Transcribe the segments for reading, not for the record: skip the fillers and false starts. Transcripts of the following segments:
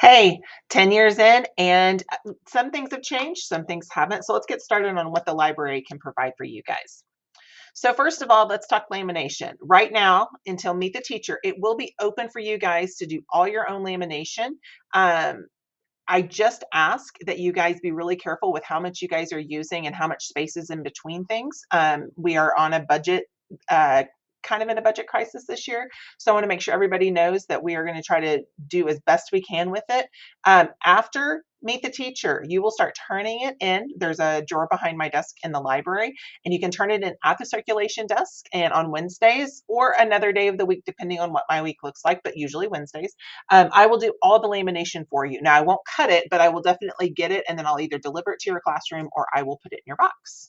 Hey, 10 years in, and some things have changed, some things haven't. So let's get started on what the library can provide for you guys. So, first of all, let's talk lamination. Right now, until Meet the Teacher, it will be open for you guys to do all your own lamination. Um, I just ask that you guys be really careful with how much you guys are using and how much space is in between things. We are on a budget, uh, kind of in a budget crisis this year. So I want to make sure everybody knows that we are going to try to do as best we can with it. After Meet the Teacher, you will start turning it in. There's a drawer behind my desk in the library, and you can turn it in at the circulation desk and on Wednesdays or another day of the week, depending on what my week looks like, but usually Wednesdays. I will do all the lamination for you. Now, I won't cut it, but I will definitely get it, and then I'll either deliver it to your classroom or I will put it in your box.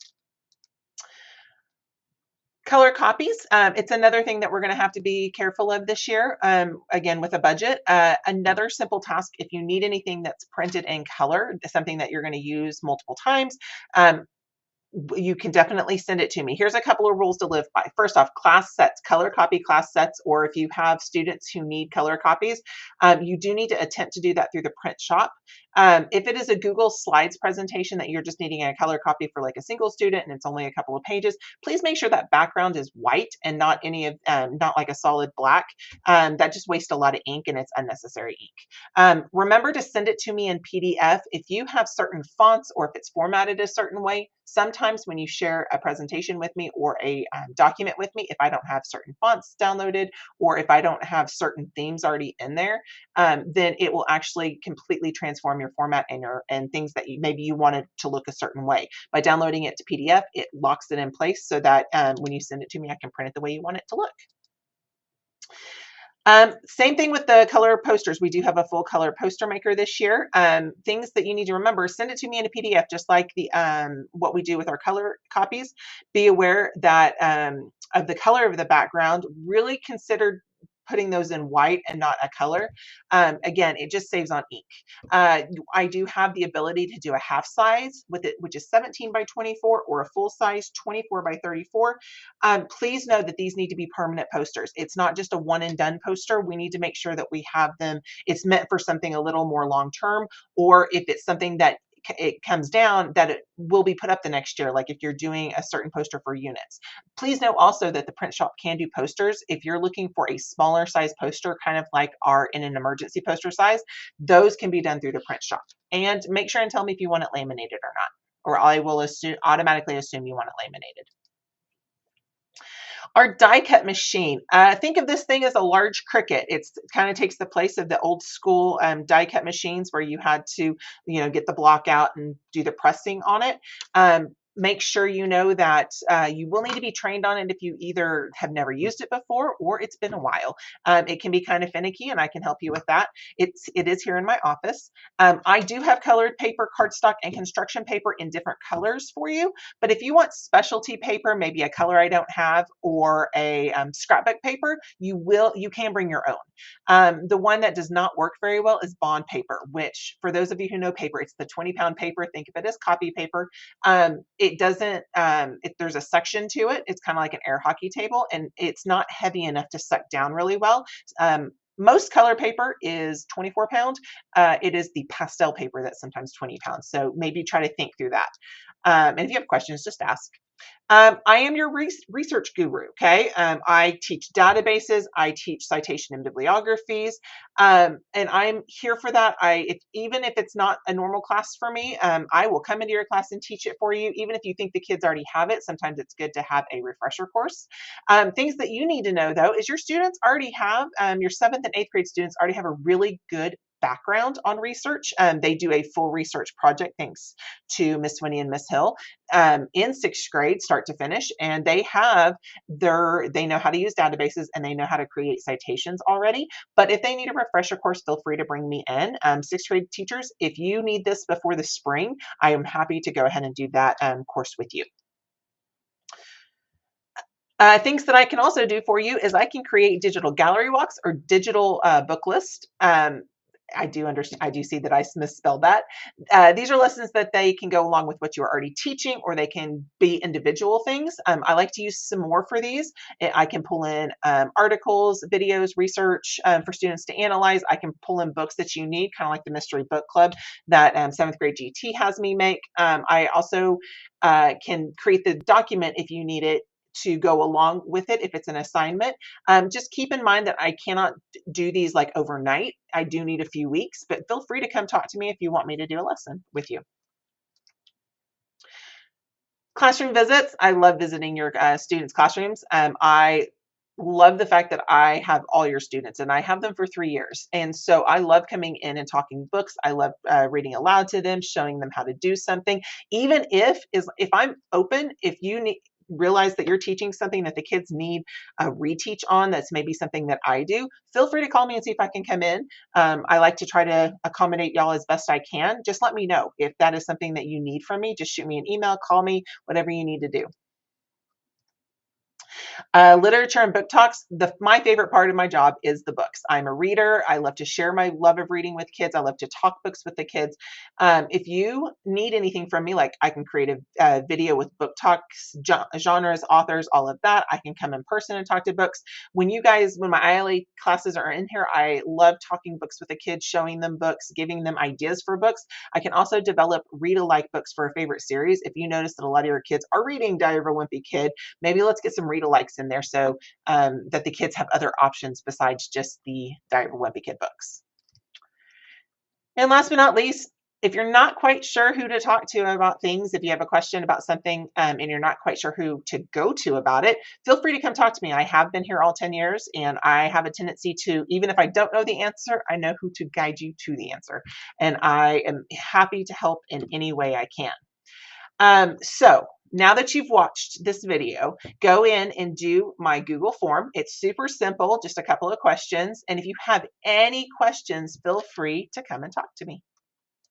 Color copies, it's another thing that we're going to have to be careful of this year, again, with a budget. Another simple task, if you need anything that's printed in color, something that you're going to use multiple times, you can definitely send it to me. Here's a couple of rules to live by. First off, class sets, color copy class sets, or if you have students who need color copies, you do need to attempt to do that through the print shop. If it is a Google Slides presentation that you're just needing a color copy for like a single student and it's only a couple of pages, please make sure that background is white and not any of, not like a solid black. That just wastes a lot of ink and it's unnecessary ink. Remember to send it to me in PDF. If you have certain fonts or if it's formatted a certain way, sometimes when you share a presentation with me or a document with me, if I don't have certain fonts downloaded or if I don't have certain themes already in there, then it will actually completely transform your format and things that maybe you wanted to look a certain way. By downloading it to PDF, it locks it in place so that when you send it to me, I can print it the way you want it to look. Same thing with the color posters. We do have a full color poster maker this year. Things that you need to remember, send it to me in a PDF, just like the what we do with our color copies. Be aware that of the color of the background, really consider putting those in white and not a color. Again, it just saves on ink. I do have the ability to do a half size with it, which is 17 by 24, or a full size 24 by 34. Please know that these need to be permanent posters. It's not just a one and done poster. We need to make sure that we have them. It's meant for something a little more long term, or if it's something that it comes down, that it will be put up the next year, like if you're doing a certain poster for units. Please know also that the print shop can do posters. If you're looking for a smaller size poster, kind of like our in an emergency poster size, those can be done through the print shop. And make sure and tell me if you want it laminated or not, or I will automatically assume you want it laminated. Our die cut machine. Think of this thing as a large Cricut. It kind of takes the place of the old school die cut machines where you had to, get the block out and do the pressing on it. Make sure you know that you will need to be trained on it if you either have never used it before or it's been a while. It can be kind of finicky, and I can help you with that. It is here in my office. I do have colored paper, cardstock, and construction paper in different colors for you. But if you want specialty paper, maybe a color I don't have, or a scrapbook paper, you can bring your own. The one that does not work very well is bond paper, which for those of you who know paper, it's the 20-pound paper. Think of it as copy paper. It doesn't, if there's a section to it, it's kind of like an air hockey table, and it's not heavy enough to suck down really well. Most color paper is 24 pound. It is the pastel paper that's sometimes 20 pounds. So maybe try to think through that. And if you have questions, just ask. I am your research guru, okay? I teach databases, I teach citation and bibliographies, and I'm here for that. Even if it's not a normal class for me, I will come into your class and teach it for you. Even if you think the kids already have it, sometimes it's good to have a refresher course. Things that you need to know, though, is your students already have, your 7th and 8th grade students already have a really good background on research. They do a full research project thanks to Miss Winnie and Miss Hill in 6th grade, start to finish, and they know how to use databases and they know how to create citations already. But if they need a refresher course, feel free to bring me in. 6th grade teachers, if you need this before the spring, I am happy to go ahead and do that course with you. Things that I can also do for you is I can create digital gallery walks or digital book list. I do understand. I do see that I misspelled that. These are lessons that they can go along with what you're already teaching, or they can be individual things. I like to use some more for these. I can pull in articles, videos, research for students to analyze. I can pull in books that you need, kind of like the mystery book club that 7th grade GT has me make. I also can create the document if you need it to go along with it if it's an assignment. Just keep in mind that I cannot do these like overnight. I do need a few weeks, but feel free to come talk to me if you want me to do a lesson with you. Classroom visits. I love visiting your students' classrooms. I love the fact that I have all your students and I have them for 3 years. And so I love coming in and talking books. I love reading aloud to them, showing them how to do something. Even if I'm open, if you need, realize that you're teaching something that the kids need a reteach on, that's maybe something that I do, feel free to call me and see if I can come in. I like to try to accommodate y'all as best I can. Just let me know if that is something that you need from me. Just shoot me an email, call me, whatever you need to do. Literature and book talks. My favorite part of my job is the books. I'm a reader. I love to share my love of reading with kids. I love to talk books with the kids. If you need anything from me, like I can create a video with book talks, genres, authors, all of that. I can come in person and talk to books. When my ILA classes are in here, I love talking books with the kids, showing them books, giving them ideas for books. I can also develop read-alike books for a favorite series. If you notice that a lot of your kids are reading Diary of a Wimpy Kid, maybe let's get some read-alikes in there so that the kids have other options besides just the Diary of a Wimpy Kid books. And last but not least, if you're not quite sure who to talk to about things, if you have a question about something and you're not quite sure who to go to about it, feel free to come talk to me. I have been here all 10 years and I have a tendency to, even if I don't know the answer, I know who to guide you to the answer. And I am happy to help in any way I can. So now that you've watched this video, go in and do my Google form. It's super simple, just a couple of questions. And if you have any questions, feel free to come and talk to me.